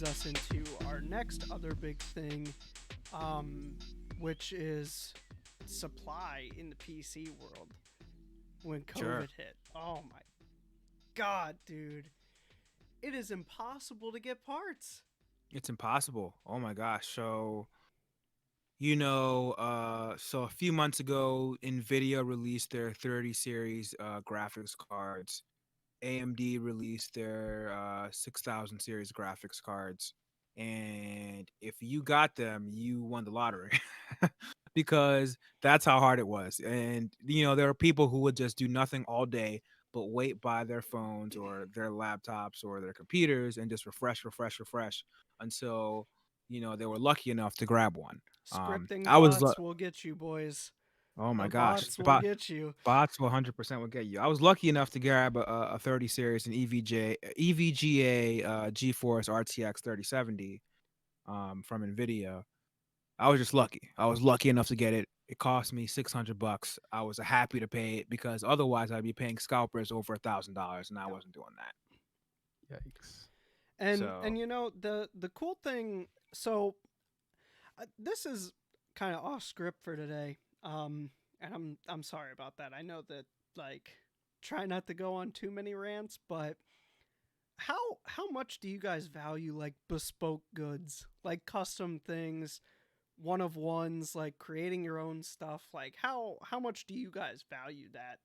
us into our next other big thing, um, which is supply in the PC world when Sure. COVID hit. Oh my god, dude. It is impossible to get parts. It's impossible. Oh my gosh. So a few months ago, Nvidia released their 30 series graphics cards. AMD released their 6000 series graphics cards. And if you got them, you won the lottery. Because that's how hard it was. And there are people who would just do nothing all day but wait by their phones or their laptops or their computers and just refresh until they were lucky enough to grab one. Scripting I was bots will get you, boys. Oh my The gosh, bots will get you. bots 100% will get you. I was lucky enough to grab a 30 series, an EVGA GeForce RTX 3070 from Nvidia. I was just lucky. I was lucky enough to get it. It cost me $600. I was happy to pay it because otherwise I'd be paying scalpers over $1,000, and I wasn't doing that. Yikes. And So the cool thing, so this is kind of off script for today. And I'm sorry about that. I know that like try not to go on too many rants, but how much do you guys value like bespoke goods, like custom things, one of ones, like creating your own stuff? Like how much do you guys value that?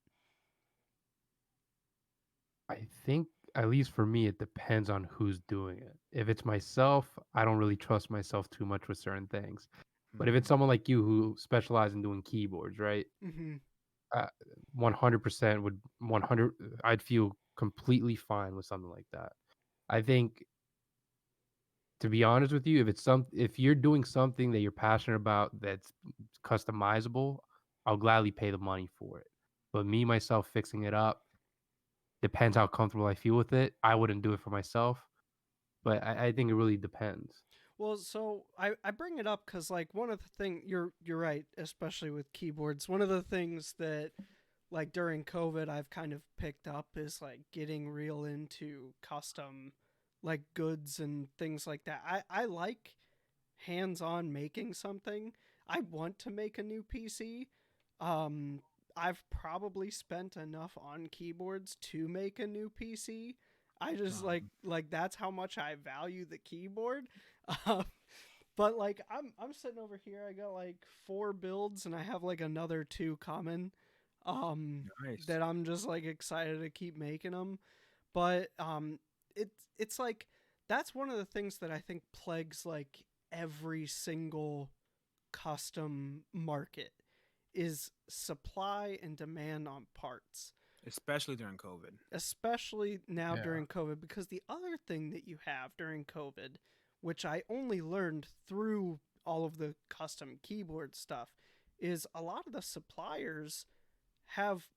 I think, at least for me, it depends on who's doing it. If it's myself, I don't really trust myself too much with certain things. But if mhm. it's someone like you who specialize in doing keyboards, right? Mm-hmm. Uh, 100% would 100. I'd feel completely fine with something like that. I think, to be honest with you, if you're doing something that you're passionate about that's customizable, I'll gladly pay the money for it. But me myself fixing it up depends how comfortable I feel with it. I wouldn't do it for myself, but I think it really depends. Well, so I bring it up because like one of the thing you're right, especially with keyboards. One of the things that like during COVID I've kind of picked up is like getting real into custom like goods and things like that. I like hands on making something. I want to make a new PC. Um, I've probably spent enough on keyboards to make a new PC. I just like that's how much I value the keyboard. Um, but like I'm sitting over here. I got like 4 builds, and I have like another 2 coming. Nice. That I'm just like excited to keep making them. But it's like that's one of the things that I think plagues like every single custom market is supply and demand on parts, Especially during COVID. especially now Yeah. during COVID. Because the other thing that you have during COVID, which I only learned through all of the custom keyboard stuff, is a lot of the suppliers have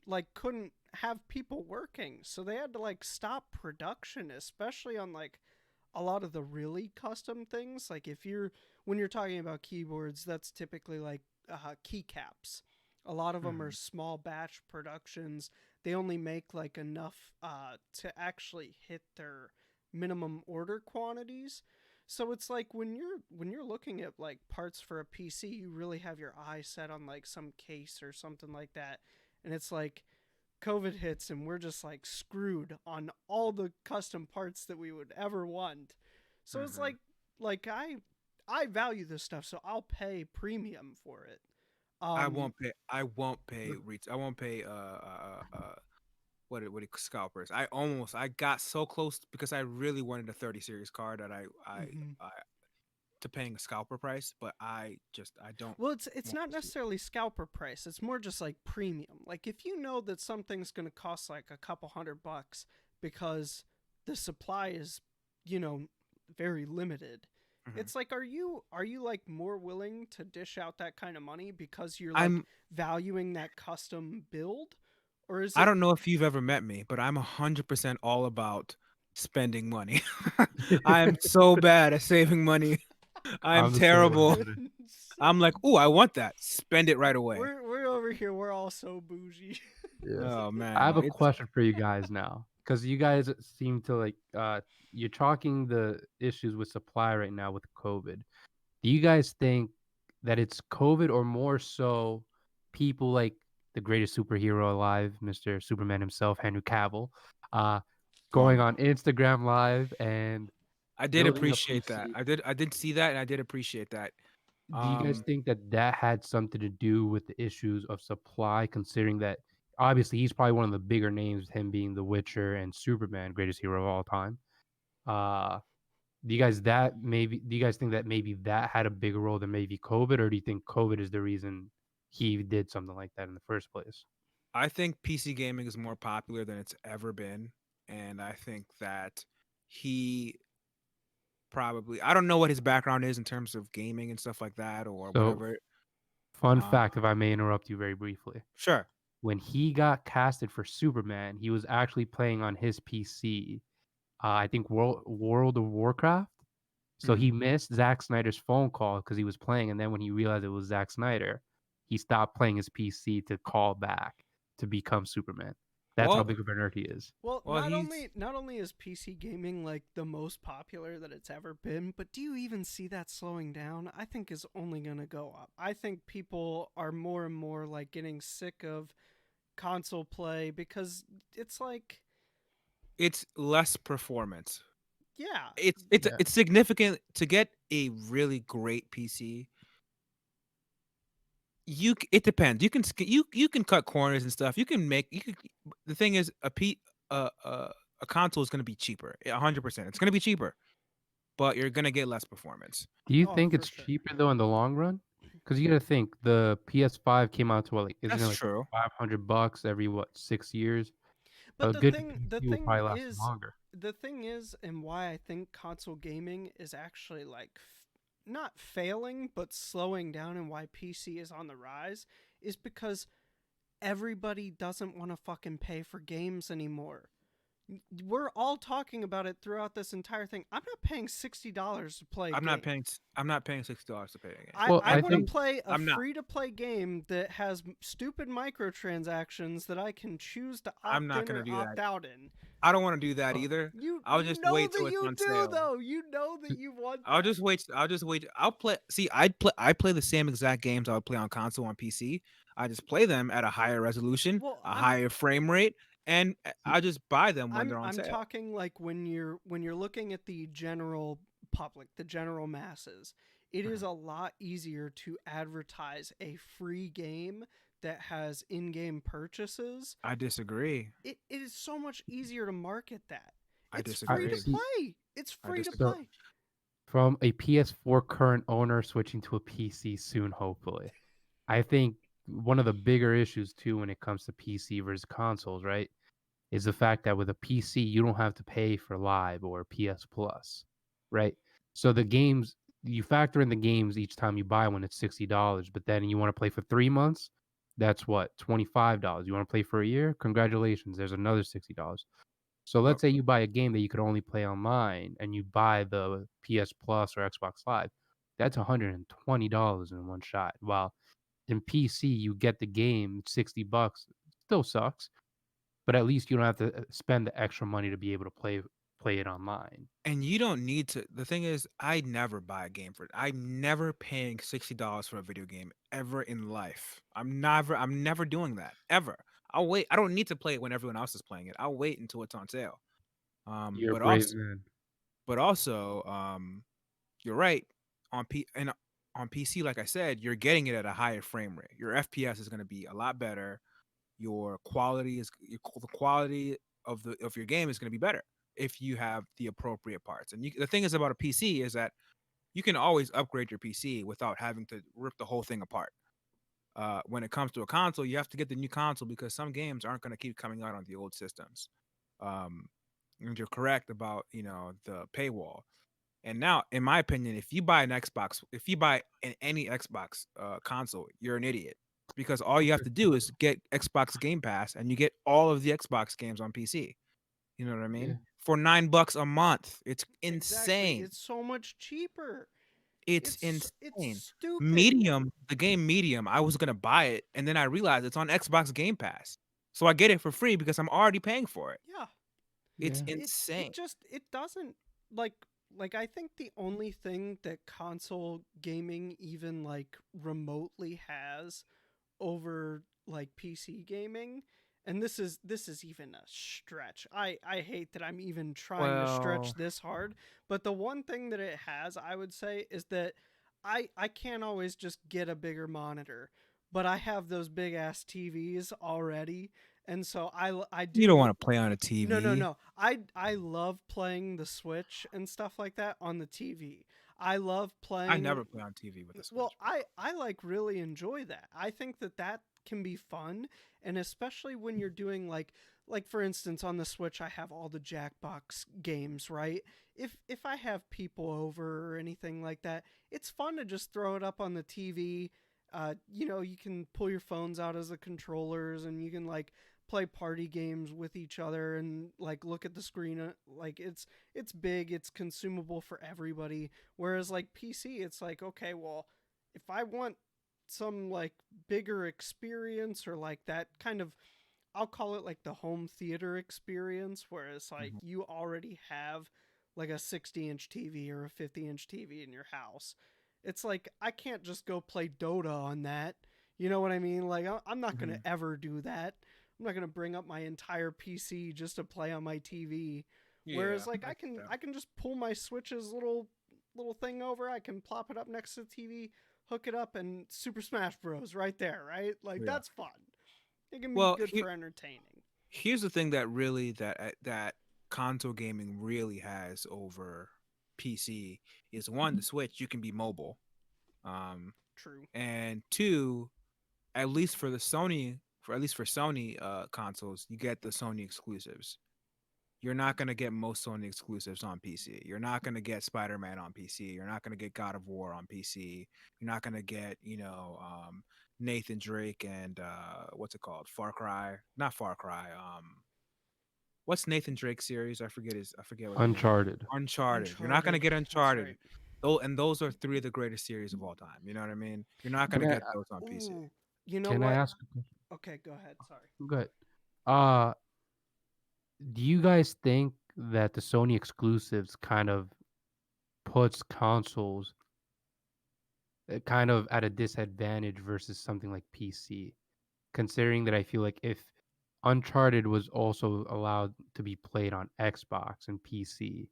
like couldn't have people working, so they had to like stop production, especially on like a lot of the really custom things. Like if you're when you're talking about keyboards, that's typically like keycaps. A lot of them are Hmm. small batch productions. They only make like enough to actually hit their minimum order quantities. So it's like when you're looking at like parts for a PC, you really have your eye set on like some case or something like that, and it's like COVID hits and we're just like screwed on all the custom parts that we would ever want. So it's Hmm. like I value this stuff, so I'll pay premium for it. I Um, won't pay. I won't pay. I won't pay. What it scalpers. I got so close because I really wanted a 30 series card that mhm. I to paying a scalper price, but I don't Well, it's want not to. necessarily scalper price. It's more just like premium. Like if you know that something's going to cost like a couple $100 because the supply is, you know, very limited. Mhm. It's like are you like more willing to dish out that kind of money because you're like I'm valuing that custom build, or is I it don't know if you've ever met me, but I'm 100% all about spending money. I am so bad at saving money. I am I'm the same way terrible. about it. I'm like, "Ooh, I want that." Spend it right away. we're over here we're all so bougie. Yeah. Oh I man, have a it's question for you guys now. because you guys seem to like you're talking the issues with supply right now with COVID. Do you guys think that it's COVID or more so people like the greatest superhero alive, Mr. Superman himself, Henry Cavill, uh, going on Instagram Live and I did building a appreciate that. PC? I did see that, and I did appreciate that. Do you guys think that that had something to do with the issues of supply, considering that obviously he's probably one of the bigger names, him being The Witcher and Superman, greatest hero of all time? Uh, do you guys think that maybe that had a bigger role than maybe COVID, or do you think COVID is the reason he did something like that in the first place? I think PC gaming is more popular than it's ever been, and I think that he probably I don't know what his background is in terms of gaming and stuff like that or So, whatever. fun Um, fact, if I may interrupt you very briefly. sure. When he got casted for Superman, he was actually playing on his PC, I think World of Warcraft. So Mhm. he missed Zack Snyder's phone call because he was playing, and then when he realized it was Zack Snyder, he stopped playing his PC to call back to become Superman. That's how Well, big of a nerd he is. Well, well, he's not only is PC gaming like the most popular that it's ever been, but do you even see that slowing down? I think is only going to go up. I think people are more and more like getting sick of console play because it's like, it's less performance. yeah, It's Yeah. it's significant to get a really great PC. It depends. You can cut corners and stuff. The thing is a console is going to be cheaper. 100%. It's going to be cheaper, but you're going to get less performance. Do you oh, think for it's sure. cheaper though in the long run? Because you got to think the PS5 came out to what, like, isn't it That's like true. $500 every what 6 years? But A the good thing the PC will thing probably last is longer. the thing is and why I think console gaming is actually like not failing but slowing down and why PC is on the rise is because everybody doesn't want to fucking pay for games anymore. We're all talking about it throughout this entire thing. I'm not paying $60 to play a game. I'm not paying $60 to play a game. Well, I I want to think play a I'm not. free to play game that has stupid microtransactions that I can choose to I'm opt not in going or to do opt that. out in. I don't want to do that uh, either. You I'll you just know wait that till it's you on do sale. though. You know that you want I'll that. just wait. I'll just wait. I'll play. See, I play the same exact games I would play on console on PC. I just play them at a higher resolution, Well, a higher frame rate, and I just buy them when they're on I'm sale. talking like when you're looking at the general public, the general masses. It is a lot easier to advertise a free game that has in-game purchases. I disagree. It is so much easier to market that. I It's I free to disagree. see. play. It's I free to disagree. So play. from a PS4 current owner switching to a PC soon, hopefully. I think one of the bigger issues too when it comes to PC versus consoles, right, is the fact that with a PC you don't have to pay for Live or PS Plus, right? So the games you factor in the games each time you buy one, it's $60, but then you want to play for 3 months, that's what, $25. You want to play for a year? Congratulations, there's another $60. So But let's say you buy a game that you could only play online and you buy the PS Plus or Xbox Live. That's $120 in one shot. While in PC you get the game $60. Still sucks, but at least you don't have to spend the extra money to be able to play it online. and you don't need to. The thing is, I never buy a game for it. I'm never paying $60 for a video game ever in life. I'm never doing that ever. I'll wait. I don't need to play it when everyone else is playing it. I'll wait until it's on sale. Um, You're a but brave also, man. but also, you're right. On PC, like I said, you're getting it at a higher frame rate. Your FPS is going to be a lot better. The quality of your game is going to be better if you have the appropriate parts. And the thing is about a PC is that you can always upgrade your PC without having to rip the whole thing apart. When it comes to a console, you have to get the new console because some games aren't going to keep coming out on the old systems. Um, and you're correct about the paywall. And now, in my opinion, if you buy any Xbox console, you're an idiot because all you have to do is get Xbox Game Pass and you get all of the Xbox games on PC. You know what I Yeah. mean? For $9 a month, it's Exactly. insane. It's so much cheaper. It's It's insane. stupid. Medium, the game Medium, I was gonna buy it, and then I realized it's on Xbox Game Pass, so I get it for free because I'm already paying for it. Yeah. It's Yeah. insane. It doesn't like I think the only thing that console gaming even like remotely has over like PC gaming, and this is even a stretch. I hate that I'm even trying to stretch Well, this hard, but the one thing that it has, I would say, is that I can't always just get a bigger monitor, but I have those big ass TVs already, and so I you don't do. want to play on a No, no, TV. no. I love playing the Switch and stuff like that on the TV. I love I playing. never play on TV with a Well, Switch, bro. I like really enjoy that. I think that that can be fun, and especially when you're doing like for instance on the Switch I have all the Jackbox games, right? If I have people over or anything like that, it's fun to just throw it up on the TV. You can pull your phones out as the controllers, and you can like play party games with each other and like look at the screen. Like it's big, it's consumable for everybody. Whereas like PC, it's like, okay, well, if I want some like bigger experience or like that kind of, I'll call it like the home theater experience, whereas like Mhm. you already have like a 60-inch TV or a 50-inch TV in your house. It's like I can't just go play Dota on that. You know what I mean? Like I'm not going Mhm. to ever do that. I'm not going to bring up my entire PC just to play on my TV. Whereas Yeah, like I I get can that. I can just pull my Switch's little thing over. I can plop it up next to the TV, hook it up, and Super Smash Bros. Right there, right? Like Yeah. that's fun. It can be Well, good for entertaining. here's the thing that really that console gaming really has over PC is one, the Switch, you can be mobile. Um, True. and two, at least for the Sony, for at least for Sony consoles, you get the Sony exclusives. You're not gonna get most Sony exclusives on PC. You're not gonna get Spider-Man on PC. You're not gonna get God of War on PC. You're not gonna get, Nathan Drake and what's it called? Far Cry. Not Far Cry. What's Nathan Drake's series? I forget what the name. Uncharted. Uncharted. You're not gonna Uncharted. get That's Uncharted. right. Those are three of the greatest series of all time. You know what I mean? You're not Can gonna I get those on PC. Ooh, you know can I what? ask a question? Okay, go ahead. Sorry. Go ahead. Uh, do you guys think that the Sony exclusives kind of puts consoles kind of at a disadvantage versus something like PC? Considering that I feel like if Uncharted was also allowed to be played on Xbox and PC,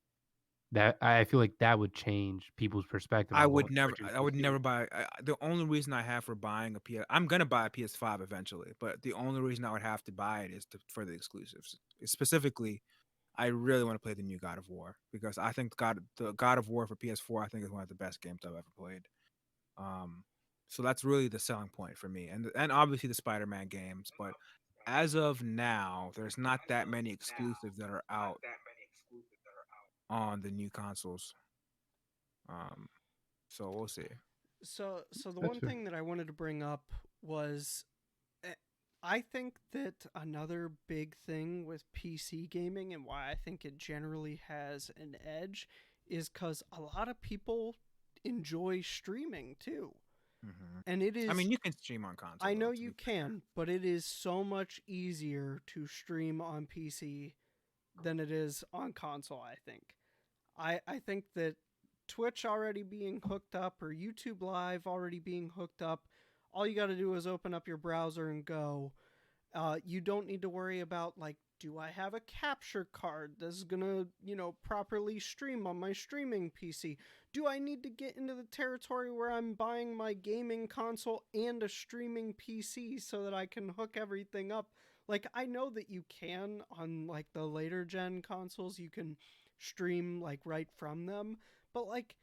that I feel like that would change people's perspective on going switching I would PC. never buy. The only reason I have for buying a PS, I'm gonna buy a PS5 eventually, but the only reason I would have to buy it is for the exclusives. Specifically, I really want to play the new God of War because I think the God of War for PS4, I think is one of the best games I've ever played. Um, so that's really the selling point for me, and obviously the Spider-Man games. But as of now, there's not that many exclusives that are out on the new consoles. Um, so we'll see. So the That's one fair. thing that I wanted to bring up was eh, I think that another big thing with PC gaming and why I think it generally has an edge is cuz a lot of people enjoy streaming too. Hmm. And it I is, mean, you can stream on console I know though. To you be fair, can, but it is so much easier to stream on PC than it is on console, I think. I think that Twitch already being hooked up or YouTube Live already being hooked up, all you got to do is open up your browser and go. You don't need to worry about like, do I have a capture card that's gonna, properly stream on my streaming PC? Do I need to get into the territory where I'm buying my gaming console and a streaming PC so that I can hook everything up? Like I know that you can on like the later gen consoles, you can stream like right from them, but like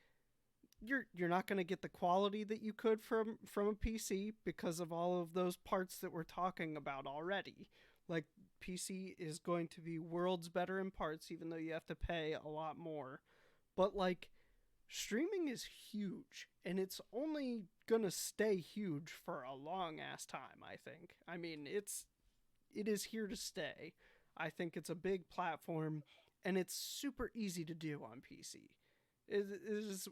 you're not going to get the quality that you could from a PC because of all of those parts that we're talking about already. Like PC is going to be worlds better in parts even though you have to pay a lot more. But like streaming is huge and it's only going to stay huge for a long ass time, I think. I mean, it is here to stay. I think it's a big platform and it's super easy to do on PC. It is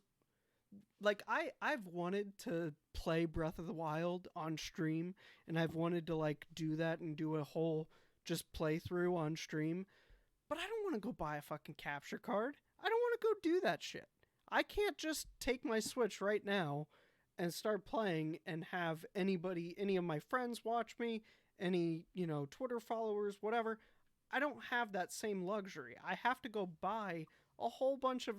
like I've wanted to play Breath of the Wild on stream, and I've wanted to like do that and do a whole just playthrough on stream, But I don't want to go buy a fucking capture card. I don't want to go do that shit. I can't just take my Switch right now and start playing and have any of my friends watch me, any, Twitter followers, whatever. I don't have that same luxury. I have to go buy a whole bunch of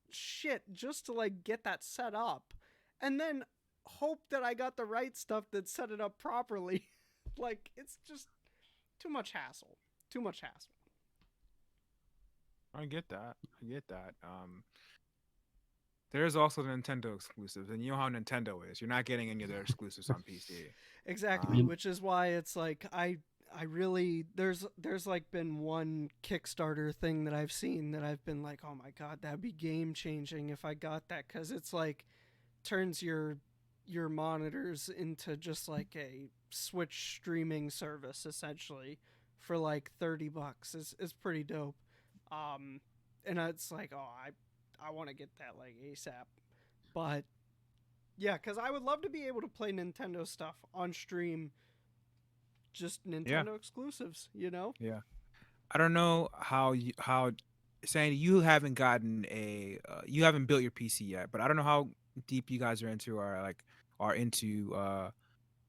shit just to like get that set up and then hope that I got the right stuff that set it up properly. Like, it's just too much hassle. Too much hassle. I get that. There's also the Nintendo exclusives, and you know how Nintendo is. You're not getting any of their exclusives on PC. Exactly, which is why it's like I really there's like been one Kickstarter thing that I've seen that I've been like, oh my god, that'd be game changing if I got that, because it's like turns your monitors into just like a Switch streaming service essentially for like $30. It's pretty dope. And it's like, oh, I want to get that like ASAP. But yeah, because I would love to be able to play Nintendo stuff on stream, just Nintendo exclusives, Yeah. I don't know how Sandy, you haven't gotten you haven't built your PC yet, but I don't know how deep you guys are into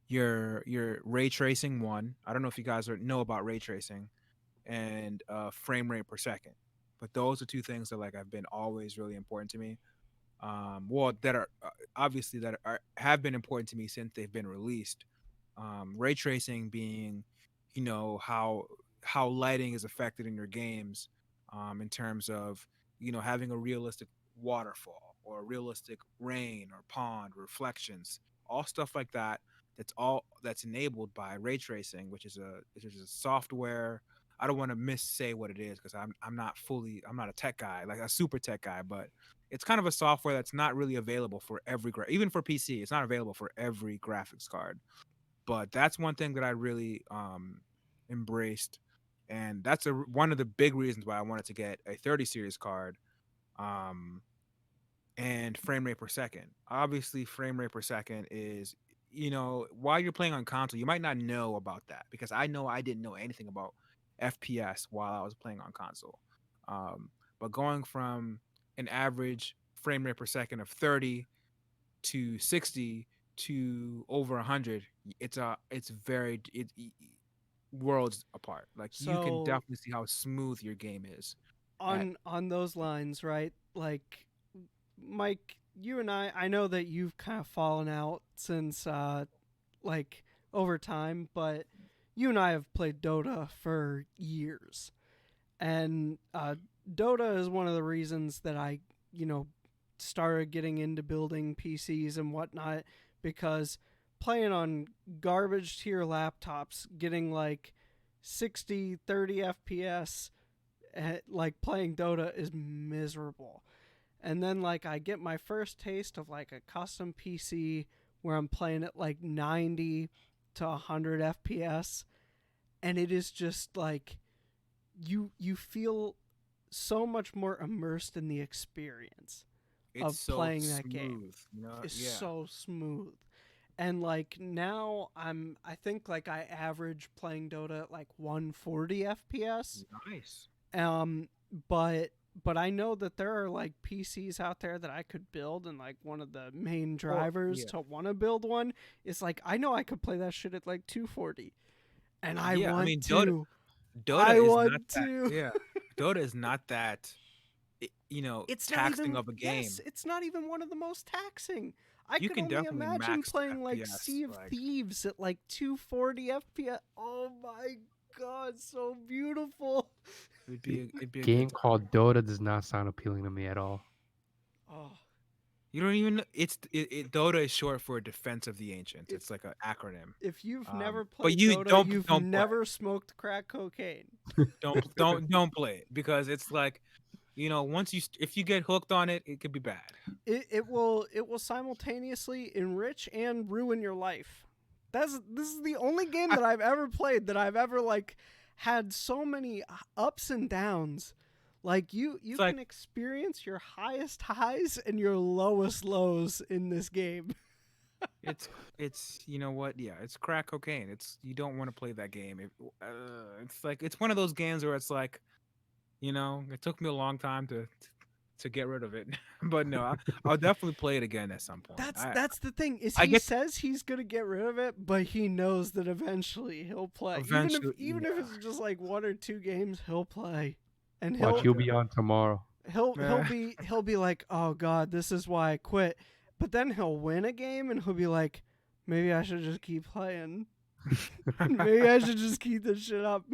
your ray tracing one. I don't know if you guys know about ray tracing and frame rate per second. But those are two things that like have been always really important to me. Well, that are obviously have been important to me since they've been released. Ray tracing being, how lighting is affected in your games, in terms of having a realistic waterfall or a realistic rain or pond reflections, all stuff like that. That's enabled by ray tracing, which is a software. I don't want to missay what it is because I'm not a tech guy, like a super tech guy, but it's kind of a software that's not really available for even for PC. It's not available for every graphics card. But that's one thing that I really embraced, and that's one of the big reasons why I wanted to get a 30 series card. And frame rate per second. Obviously, frame rate per second is, while you're playing on console, you might not know about that because I know I didn't know anything about FPS while I was playing on console. But going from an average frame rate per second of 30 to 60 to over 100, it's worlds apart. Like you can So definitely see how smooth your game is. on those lines, right? Like, Mike, you and I know that you've kind of fallen out since like over time, but you and I have played Dota for years. And Dota is one of the reasons that I, started getting into building PCs and whatnot, because playing on garbage tier laptops, getting like 60, 30 FPS, like playing Dota is miserable. And then like I get my first taste of like a custom PC where I'm playing at like 90 to 100 FPS, and it is just like you feel so much more immersed in the experience of It's so playing that smooth, game. you know? It's Yeah. so smooth. And like now I think like I average playing Dota at like 140 FPS. Nice. But I know that there are like PCs out there that I could build, and like one of the main drivers yeah. to want to build one is like I know I could play that shit at like 240, and I Yeah, I want mean, to. Dota I is not want that. to. Yeah, Dota is not that, It's not taxing even of a game. yes, it's not even one of the most taxing. I You could can only definitely imagine max playing like FPS, Sea of like Thieves at like 240 FPS. Oh my god, so beautiful. it'd be a Game good time. called Dota does not sound appealing to me at all. Oh, You don't even know Dota is short for Defense of the Ancients. It- It's like an acronym. if you've never But played you Dota, you've don't play. never smoked crack cocaine. Don't play it because it's like, once if you get hooked on it, it could be bad. It will simultaneously enrich and ruin your life. This is the only game that I've ever played that I've ever like had so many ups and downs. Like you It's can like experience your highest highs and your lowest lows in this game. it's you know what? Yeah, it's crack cocaine. You don't want to play that game. It's like it's one of those games where it's like You know, it took me a long time to get rid of it, but no, I'll definitely play it again at some point. That's the thing is I he get says he's gonna get rid of it, but he knows that eventually he'll play. eventually. Even if it's just like 1 or 2 games, he'll play, and Watch, you'll be on tomorrow. he'll Yeah. he'll be like, oh god, this is why I quit. But then he'll win a game, and he'll be like, maybe I should just keep playing. Maybe I should just keep this shit up.